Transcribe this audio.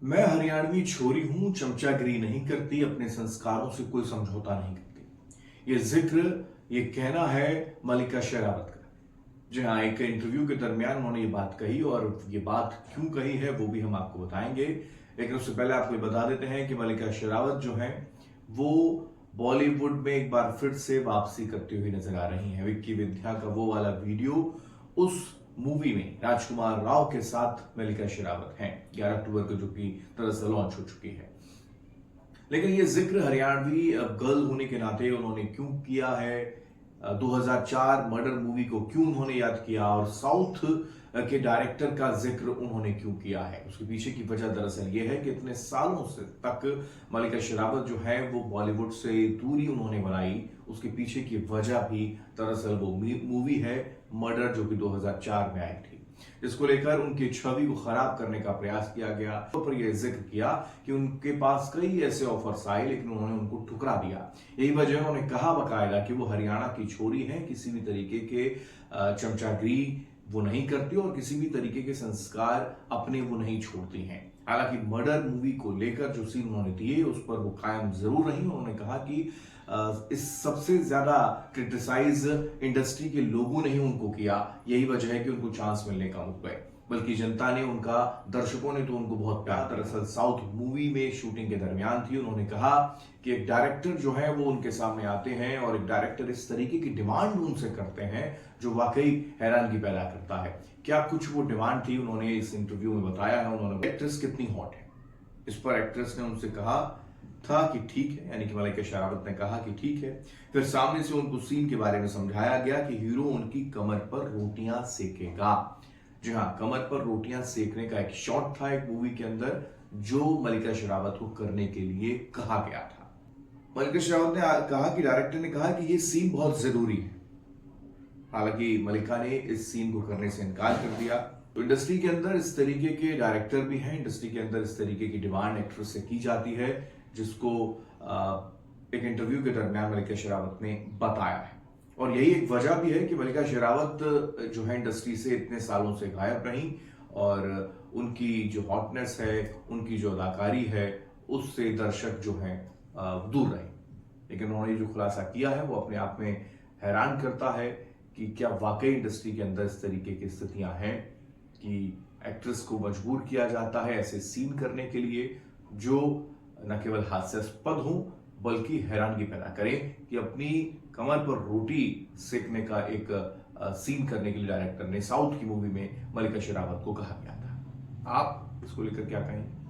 मैं हरियाणवी छोरी हूं, चमचागिरी नहीं करती, अपने संस्कारों से कोई समझौता नहीं करती। ये जिक्र, ये कहना है मल्लिका शेरावत का। जी हाँ, एक इंटरव्यू के दरमियान उन्होंने ये बात कही और ये बात क्यों कही है वो भी हम आपको बताएंगे। लेकिन उससे पहले आपको ये बता देते हैं कि मल्लिका शेरावत जो है वो बॉलीवुड में एक बार फिर से वापसी करती हुई नजर आ रही हैं। विक्की विद्या का वो वाला वीडियो, उस मूवी में राजकुमार राव के साथ मल्लिका शेरावत हैं 11 अक्टूबर को, जो कि दरअसल लॉन्च हो चुकी है। लेकिन ये जिक्र हरियाणवी गर्ल होने के नाते उन्होंने क्यों किया है, 2004 मर्डर मूवी को क्यों उन्होंने याद किया और साउथ के डायरेक्टर का जिक्र उन्होंने क्यों किया है, उसके पीछे की वजह दरअसल ये है कि इतने सालों से तक मल्लिका शेरावत जो है वो बॉलीवुड से दूरी उन्होंने बनाई। उसके पीछे की वजह भी दरअसल वो मूवी है मर्डर, जो कि 2004 में आई थी, जिसको लेकर उनकी छवि को खराब करने का प्रयास किया गया। तो पर यह जिक्र किया कि उनके पास कई ऐसे ऑफर्स आए लेकिन उन्होंने उनको ठुकरा दिया। यही वजह उन्होंने कहा बकायदा कि वो हरियाणा की छोरी है, किसी भी तरीके के चमचागिरी वो नहीं करती और किसी भी तरीके के संस्कार अपने वो नहीं छोड़ती हैं। हालांकि मर्डर मूवी को लेकर जो सीन उन्होंने दिए उस पर वो कायम जरूर रही। उन्होंने कहा कि इस सबसे ज्यादा क्रिटिसाइज इंडस्ट्री के लोगों ने ही उनको किया, यही वजह है कि उनको चांस मिलने का मुख गए, बल्कि जनता ने, उनका दर्शकों ने तो उनको बहुत प्यार। दरअसल साउथ मूवी में शूटिंग के दरमियान थी। उन्होंने कहा कि एक डायरेक्टर जो है वो उनके सामने आते हैं और एक डायरेक्टर इस तरीके की डिमांड उनसे करते हैं जो वाकई हैरानगी पैदा करता है। क्या कुछ वो डिमांड थी, उन्होंने इस इंटरव्यू में बताया है। उन्होंने एक्ट्रेस कितनी हॉट है, इस पर एक्ट्रेस ने उनसे कहा था कि ठीक है, यानी कि मल्लिका शेरावत ने कहा कि ठीक है। फिर सामने से उनको सीन के बारे में समझाया गया कि हीरो उनकी कमर पर रोटियां सेकेगा। जी हाँ, कमर पर रोटियां सेकने का एक शॉट था एक मूवी के अंदर, जो मल्लिका शेरावत को करने के लिए कहा गया था। मल्लिका शेरावत ने कहा कि डायरेक्टर ने कहा कि ये सीन बहुत जरूरी है। हालांकि मल्लिका ने इस सीन को करने से इनकार कर दिया। तो इंडस्ट्री के अंदर इस तरीके के डायरेक्टर भी हैं, इंडस्ट्री के अंदर इस तरीके की डिमांड एक्ट्रेस से की जाती है, जिसको एक इंटरव्यू के दरमियान मल्लिका शेरावत ने बताया है। और यही एक वजह भी है कि मल्लिका शेरावत जो है इंडस्ट्री से इतने सालों से गायब रही और उनकी जो हॉटनेस है, उनकी जो अदाकारी है, उससे दर्शक जो हैं दूर रहे। लेकिन उन्होंने जो खुलासा किया है वो अपने आप में हैरान करता है कि क्या वाकई इंडस्ट्री के अंदर इस तरीके की स्थितियां हैं कि एक्ट्रेस को मजबूर किया जाता है ऐसे सीन करने के लिए जो न केवल हास्यास्पद हो बल्कि हैरानगी पैदा करें कि अपनी कमर पर रोटी सेकने का एक सीन करने के लिए डायरेक्टर ने साउथ की मूवी में मल्लिका शेरावत को कहा गया था। आप इसको लेकर क्या कहेंगे?